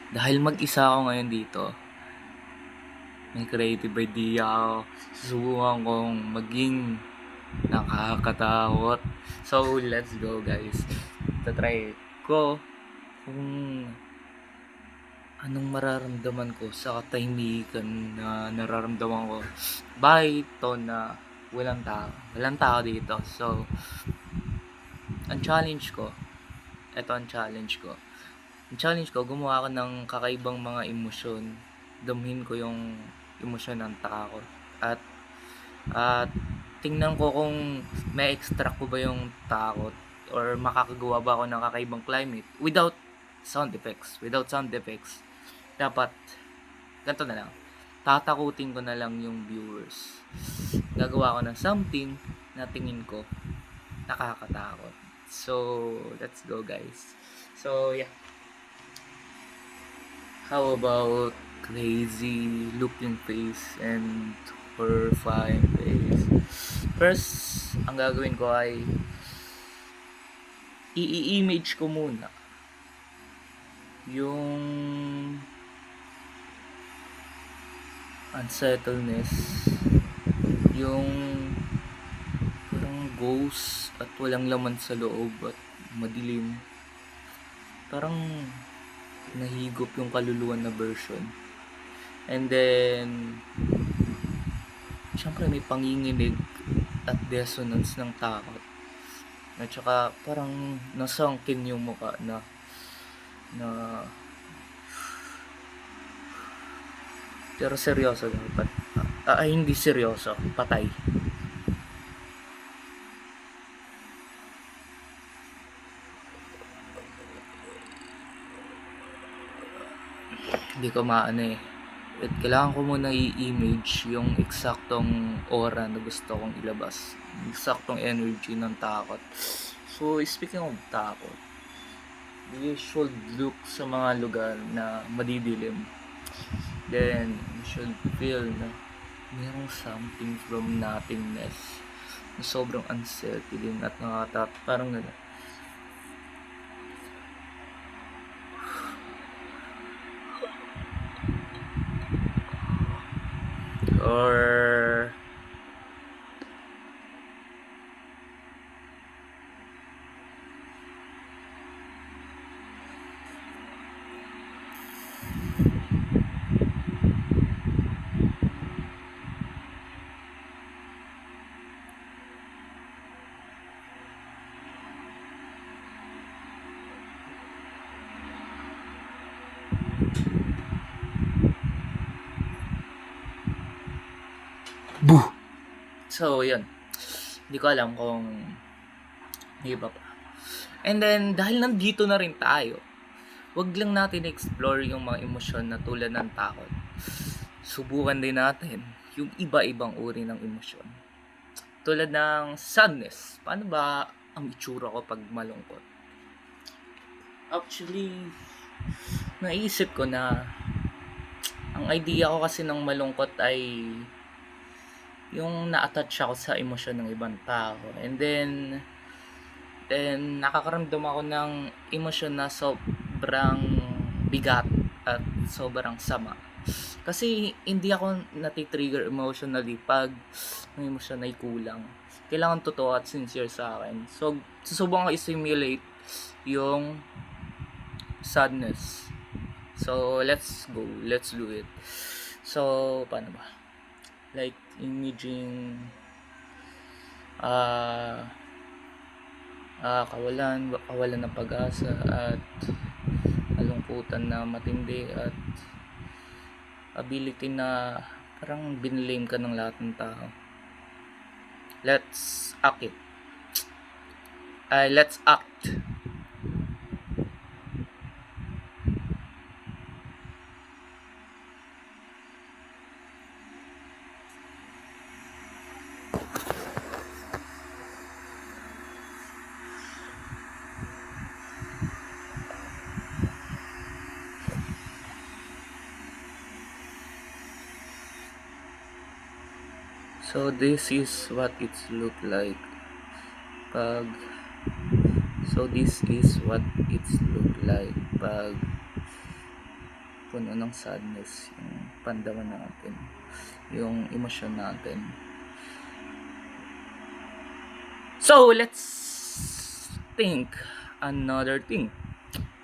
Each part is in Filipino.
Dahil mag-isa ako ngayon dito, may creative idea ako. Susubukan kong maging nakakatakot. So, let's go guys. Tatry ko kung anong mararamdaman ko sa katahimikan na nararamdaman ko. Bakit ito na walang tao? Walang tao dito. So, ang challenge ko, ito ang challenge ko. Ang challenge ko, gumawa ako ng kakaibang mga emosyon. Damhin ko yung emosyon ng takot. At tingnan ko kung may extract ko ba yung takot or makakagawa ba ako ng kakaibang climate without sound effects. Without sound effects. Dapat, ganito na lang. Tatakutin ko na lang yung viewers. Gagawa ko ng something na tingin ko nakakatakot. So, let's go guys. So, yeah. How about crazy looking face and horrifying face? First, ang gagawin ko ay i-image ko muna yung unsettledness, yung parang ghost at walang laman sa loob at madilim. Parang nahigop yung kaluluwa na version. And then, syempre may panginginig at dissonance ng takot. At saka parang nasangkin yung mukha na pero seryoso dapat. Ay, hindi seryoso. Patay. Hindi ko maano eh. At kailangan ko muna i-image yung eksaktong aura na gusto kong ilabas. Yung eksaktong energy ng takot. So, speaking of takot, you should look sa mga lugar na madidilim. Then, you should feel na mayroong something from nothingness na sobrang unsettling at parang gano'n. Or Boo! So, yun. Hindi ko alam kung may iba pa. And then, dahil nandito na rin tayo, wag lang natin explore yung mga emosyon na tulad ng takot. Subukan din natin yung iba-ibang uri ng emosyon. Tulad ng sadness. Paano ba ang itsura ko pag malungkot? Actually, naisip ko na ang idea ko kasi ng malungkot ay yung na-attach ako sa emosyon ng ibang tao. And then nakakaramdam ako ng emosyon na sobrang bigat at sobrang sama. Kasi hindi ako natitrigger emotionally pag ang emosyon ay kulang. Kailangan totoo at sincere sa akin. So, susubukan ko i-simulate yung sadness. So, let's go. Let's do it. So, paano ba? Like, imaging kawalan ng pag-asa at kalungkutan na matindi at ability na parang binlame ka ng lahat ng tao. Let's act it. Let's act. So this is what it's look like pag this is what it's look like pag puno ng sadness yung pandaman natin, yung emosyon natin. So, let's think another thing.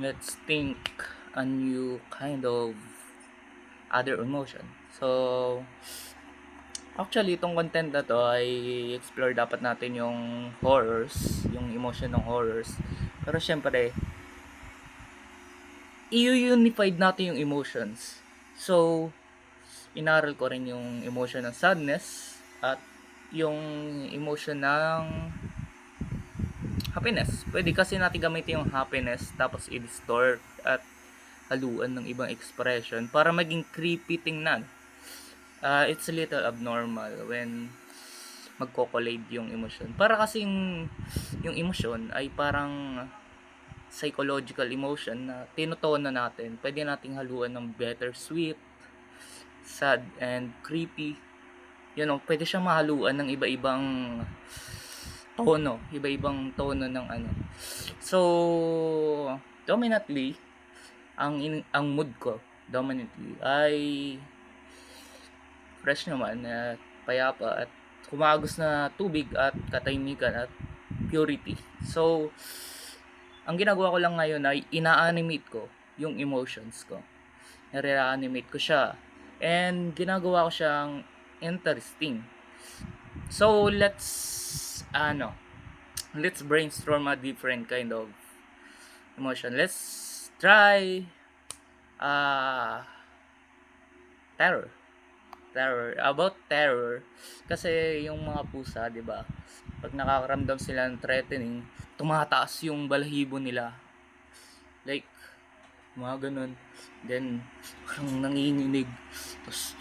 Let's think a new kind of other emotion. So, actually, itong content na to ay explore dapat natin yung horrors, yung emotion ng horrors. Pero syempre, i-unified natin yung emotions. So, inaral ko rin yung emotion ng sadness at yung emotion ng happiness. Pwede kasi natin gamitin yung happiness tapos i-distort at haluan ng ibang expression para maging creepy tingnan. It's a little abnormal when magko-collide yung emotion. Para kasing yung emotion ay parang psychological emotion na tinutuon na natin. Pwede nating haluan ng bittersweet, sad, and creepy. Pwede siyang mahaluan ng iba-ibang tono ng ano. So, dominantly, ang mood ko dominantly ay fresh naman at payapa at humagos na tubig at katahimikan at purity. So, ang ginagawa ko lang ngayon ay ina-animate ko yung emotions ko. Nire-animate ko siya. And ginagawa ko siyang interesting. So, let's brainstorm a different kind of emotion. Let's try terror. About terror, kasi yung mga pusa, 'di ba? Pag nakakaramdam sila ng threatening, tumataas yung balahibo nila. Like mga ganun. Then parang nanginginig. Tapos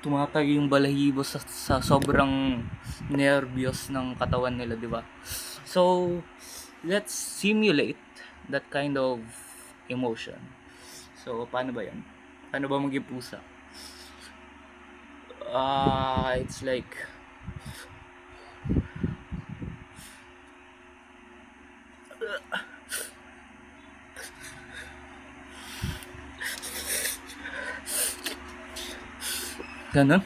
tumatag yung balahibo sa sobrang nervyos ng katawan nila, 'di ba? So, let's simulate that kind of emotion. So, paano ba 'yan? Paano ba maging pusa? It's like ganun.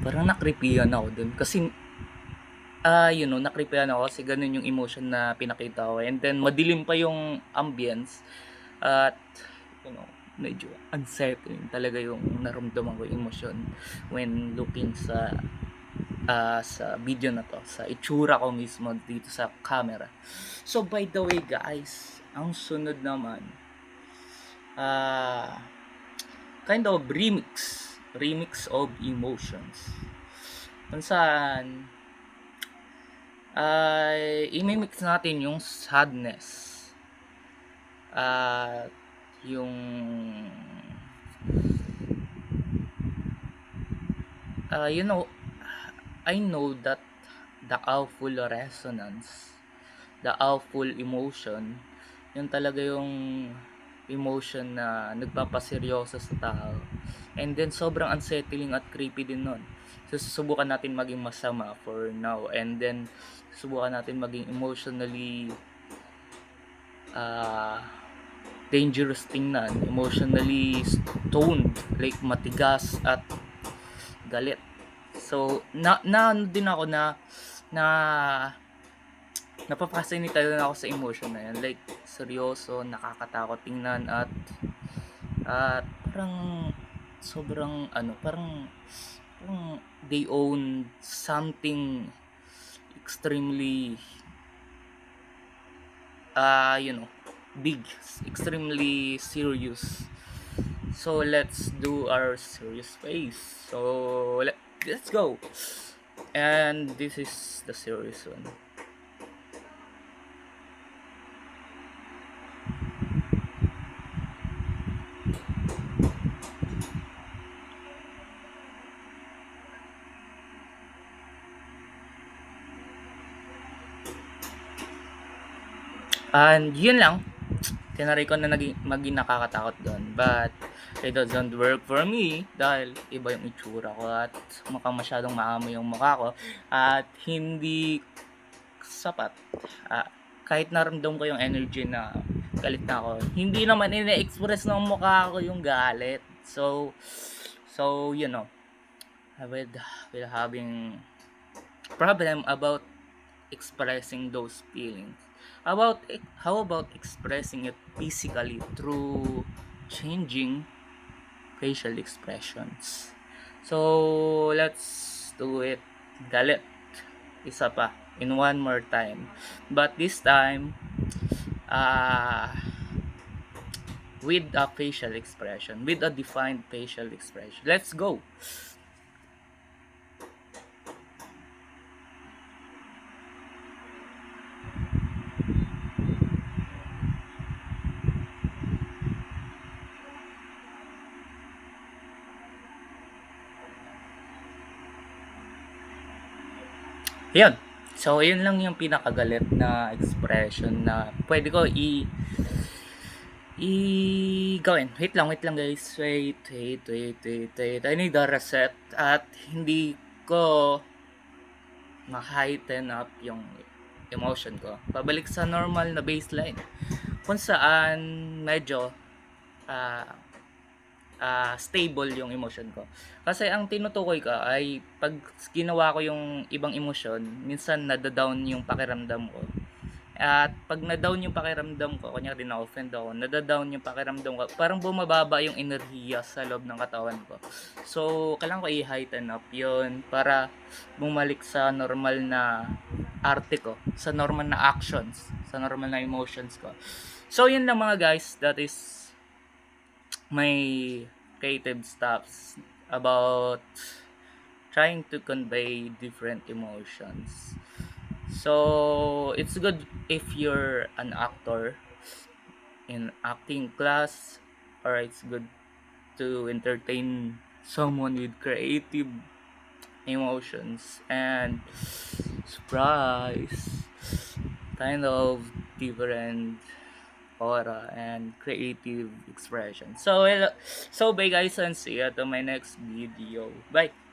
Parang nakripian ako dun kasi nakripian ako kasi ganun yung emotion na pinakita ko. And then madilim pa yung ambience at medyo unsettling talaga yung naramdaman ko emotion when looking sa video na to, sa itsura ko mismo dito sa camera. So by the way guys, ang sunod naman kind of remix of emotions kung saan imimix natin yung sadness at yung I know that the awful resonance, the awful emotion, yun talaga yung emotion na nagpapaseryoso sa tao. And then sobrang unsettling at creepy din nun. So susubukan natin maging masama for now, and then susubukan natin maging emotionally dangerous tingnan, emotionally stoned, like matigas at galit. So din ako na napapascinate din ako sa emotion na yan, like seryoso, nakakatakot tingnan at parang sobrang parang they own something extremely big, extremely serious. So let's do our serious face. So let's go. And this is the serious one. And yun lang, tinry ko na maging nakakatakot doon, but it doesn't work for me dahil iba yung itsura ko at mukhang masyadong maamoy yung mukha ko at hindi sapat. Kahit naramdam ko yung energy na galit na ako. Hindi naman ine-express ng mukha ko yung galit. So you know, with having problem about expressing those feelings. How about expressing it physically through changing facial expressions? So let's do it. Galit. Isa pa. In one more time. But this time, with a facial expression, with a defined facial expression. Let's go. Yun. So, yun lang yung pinakagalit na expression na pwede ko gawin. Wait lang guys. Wait. I need a reset at hindi ko ma-heighten up yung emotion ko. Pabalik sa normal na baseline. Kung saan medyo stable yung emotion ko. Kasi ang tinutukoy ko ay pag ginawa ko yung ibang emosyon, minsan nadadown yung pakiramdam ko. At pag na-down yung pakiramdam ko, kunyari na-offend ako, nadadown yung pakiramdam ko, parang bumababa yung enerhiya sa loob ng katawan ko. So, kailangan ko i-heighten up yun para bumalik sa normal na arte ko, sa normal na actions, sa normal na emotions ko. So, yun lang mga guys. That is my creative stuffs about trying to convey different emotions. So it's good if you're an actor in acting class, or it's good to entertain someone with creative emotions and surprise, kind of different aura and creative expression. So bye guys, and see you to my next video. Bye.